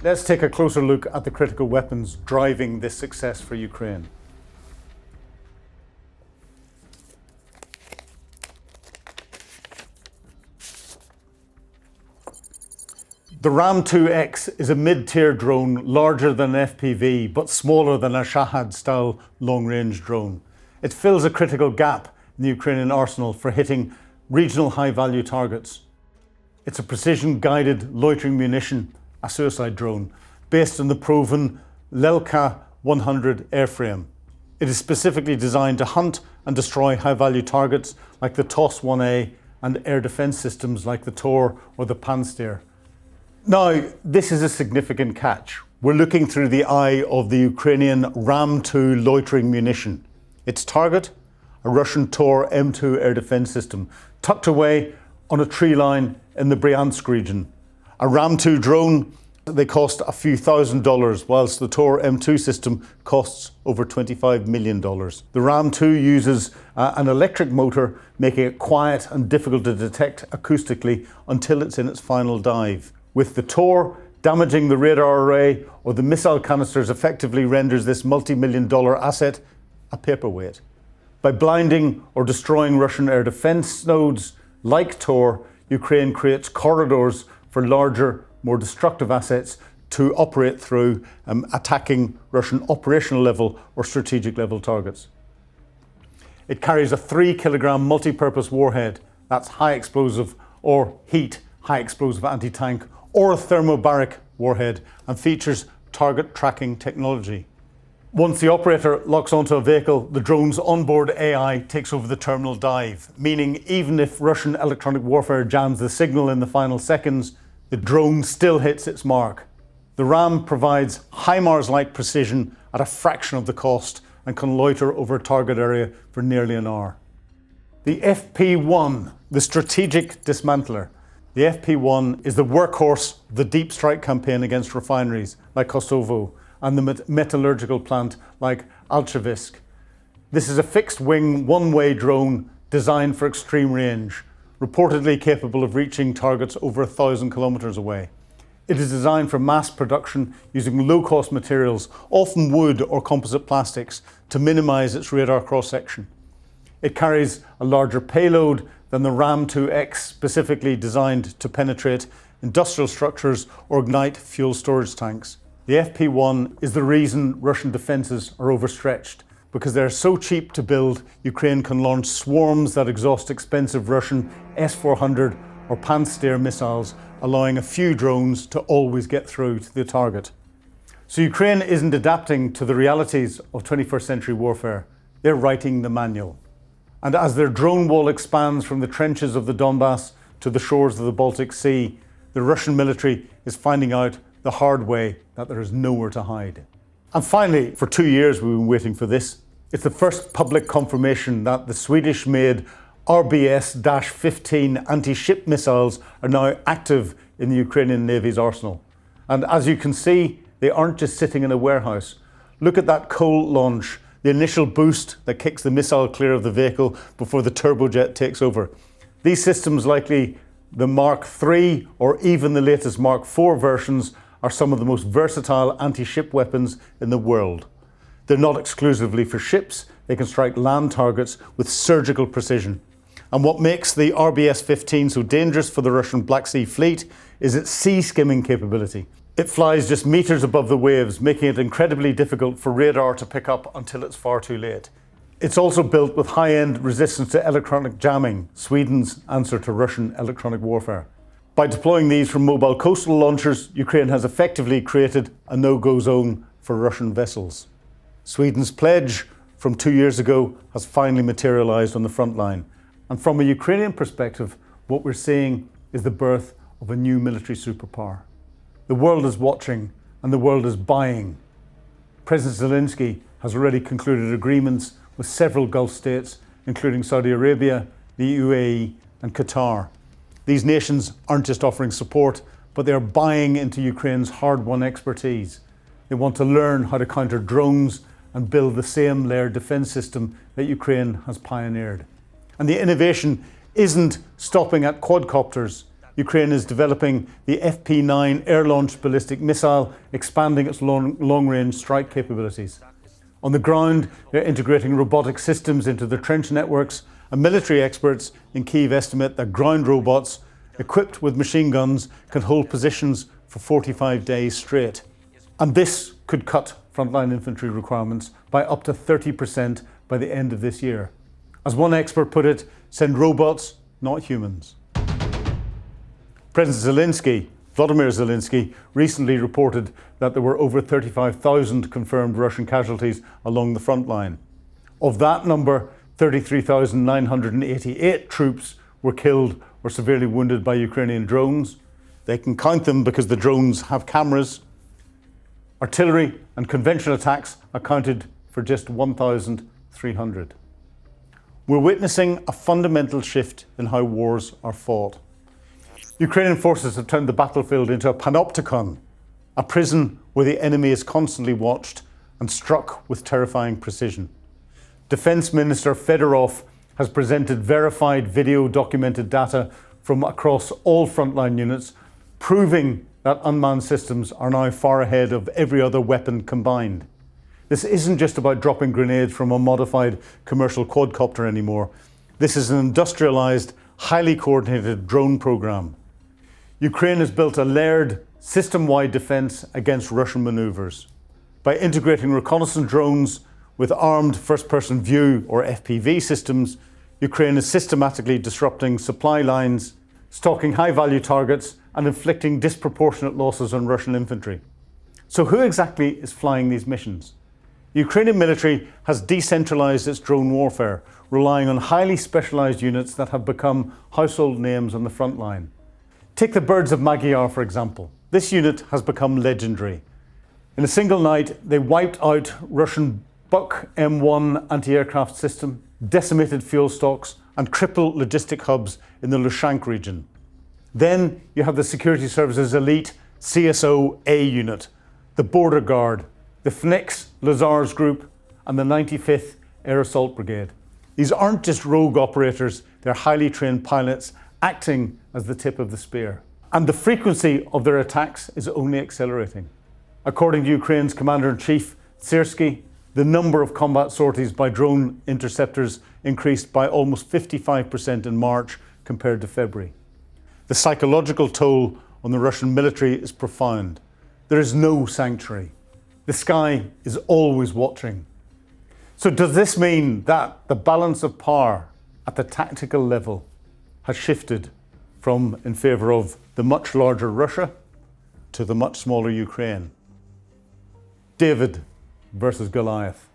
Let's take a closer look at the critical weapons driving this success for Ukraine. The Ram-2X is a mid-tier drone larger than an FPV but smaller than a Shahed-style long-range drone. It fills a critical gap in the Ukrainian arsenal for hitting regional high-value targets. It's a precision-guided loitering munition, a suicide drone, based on the proven Lelka 100 airframe. It is specifically designed to hunt and destroy high-value targets like the TOS-1A and air defense systems like the Tor or the Pantsir. Now, this is a significant catch. We're looking through the eye of the Ukrainian Ram-2 loitering munition. Its target, a Russian Tor M2 air defense system, tucked away on a tree line in the Bryansk region. A Ram-2 drone, they cost a few $1,000s, whilst the Tor M2 system costs over $25 million. The Ram-2 uses an electric motor, making it quiet and difficult to detect acoustically until it's in its final dive. With the Tor, damaging the radar array or the missile canisters effectively renders this multi-million-dollar asset a paperweight. By blinding or destroying Russian air defense nodes like Tor, Ukraine creates corridors for larger, more destructive assets to operate through, attacking Russian operational level or strategic level targets. It carries a 3-kilogram multi-purpose warhead, that's high explosive or heat, high explosive anti-tank, or a thermobaric warhead, and features target tracking technology. Once the operator locks onto a vehicle, the drone's onboard AI takes over the terminal dive, meaning even if Russian electronic warfare jams the signal in the final seconds, the drone still hits its mark. The Ram provides HIMARS-like precision at a fraction of the cost and can loiter over a target area for nearly an hour. The FP1, the strategic dismantler. The FP1 is the workhorse of the deep strike campaign against refineries like Kosovo and the metallurgical plant like Alchevsk. This is a fixed-wing, one-way drone designed for extreme range, reportedly capable of reaching targets over 1,000 kilometers away. It is designed for mass production using low-cost materials, often wood or composite plastics, to minimize its radar cross-section. It carries a larger payload than the Ram-2X, specifically designed to penetrate industrial structures or ignite fuel storage tanks. The FP1 is the reason Russian defenses are overstretched. Because they're so cheap to build, Ukraine can launch swarms that exhaust expensive Russian S-400 or Pantsir missiles, allowing a few drones to always get through to the target. So Ukraine isn't adapting to the realities of 21st century warfare. They're writing the manual. And as their drone wall expands from the trenches of the Donbass to the shores of the Baltic Sea, the Russian military is finding out the hard way that there is nowhere to hide. And finally, for 2 years we've been waiting for this. It's the first public confirmation that the Swedish-made RBS-15 anti-ship missiles are now active in the Ukrainian Navy's arsenal. And as you can see, they aren't just sitting in a warehouse. Look at that cold launch, the initial boost that kicks the missile clear of the vehicle before the turbojet takes over. These systems, likely the Mark III or even the latest Mark IV versions, are some of the most versatile anti-ship weapons in the world. They're not exclusively for ships, they can strike land targets with surgical precision. And what makes the RBS-15 so dangerous for the Russian Black Sea Fleet is its sea skimming capability. It flies just meters above the waves, making it incredibly difficult for radar to pick up until it's far too late. It's also built with high-end resistance to electronic jamming, Sweden's answer to Russian electronic warfare. By deploying these from mobile coastal launchers, Ukraine has effectively created a no-go zone for Russian vessels. Sweden's pledge from 2 years ago has finally materialized on the front line. And from a Ukrainian perspective, what we're seeing is the birth of a new military superpower. The world is watching and the world is buying. President Zelensky has already concluded agreements with several Gulf states, including Saudi Arabia, the UAE and Qatar. These nations aren't just offering support, but they're buying into Ukraine's hard-won expertise. They want to learn how to counter drones and build the same layered defense system that Ukraine has pioneered. And the innovation isn't stopping at quadcopters. Ukraine is developing the FP9 air-launched ballistic missile, expanding its long-range strike capabilities. On the ground, they're integrating robotic systems into their trench networks, and military experts in Kyiv estimate that ground robots equipped with machine guns can hold positions for 45 days straight. And this could cut frontline infantry requirements by up to 30% by the end of this year. As one expert put it, send robots, not humans. President Vladimir Zelensky, recently reported that there were over 35,000 confirmed Russian casualties along the front line. Of that number, 33,988 troops were killed or severely wounded by Ukrainian drones. They can count them because the drones have cameras. Artillery and conventional attacks accounted for just 1,300. We're witnessing a fundamental shift in how wars are fought. Ukrainian forces have turned the battlefield into a panopticon, a prison where the enemy is constantly watched and struck with terrifying precision. Defense Minister Fedorov has presented verified video documented data from across all frontline units, proving that unmanned systems are now far ahead of every other weapon combined. This isn't just about dropping grenades from a modified commercial quadcopter anymore. This is an industrialized, highly coordinated drone program. Ukraine has built a layered, system-wide defense against Russian maneuvers. By integrating reconnaissance drones with armed first-person view or FPV systems, Ukraine is systematically disrupting supply lines, stalking high-value targets, and inflicting disproportionate losses on Russian infantry. So who exactly is flying these missions? The Ukrainian military has decentralized its drone warfare, relying on highly specialized units that have become household names on the front line. Take the Birds of Magyar, for example. This unit has become legendary. In a single night, they wiped out Russian Buk M1 anti-aircraft system, decimated fuel stocks, and crippled logistic hubs in the Lushansk region. Then you have the Security Services Elite CSO-A unit, the Border Guard, the FNIX Lazars Group, and the 95th Air Assault Brigade. These aren't just rogue operators, they're highly trained pilots acting as the tip of the spear. And the frequency of their attacks is only accelerating. According to Ukraine's Commander-in-Chief, Syrsky, the number of combat sorties by drone interceptors increased by almost 55% in March compared to February. The psychological toll on the Russian military is profound. There is no sanctuary. The sky is always watching. So does this mean that the balance of power at the tactical level has shifted from in favour of the much larger Russia to the much smaller Ukraine? David versus Goliath.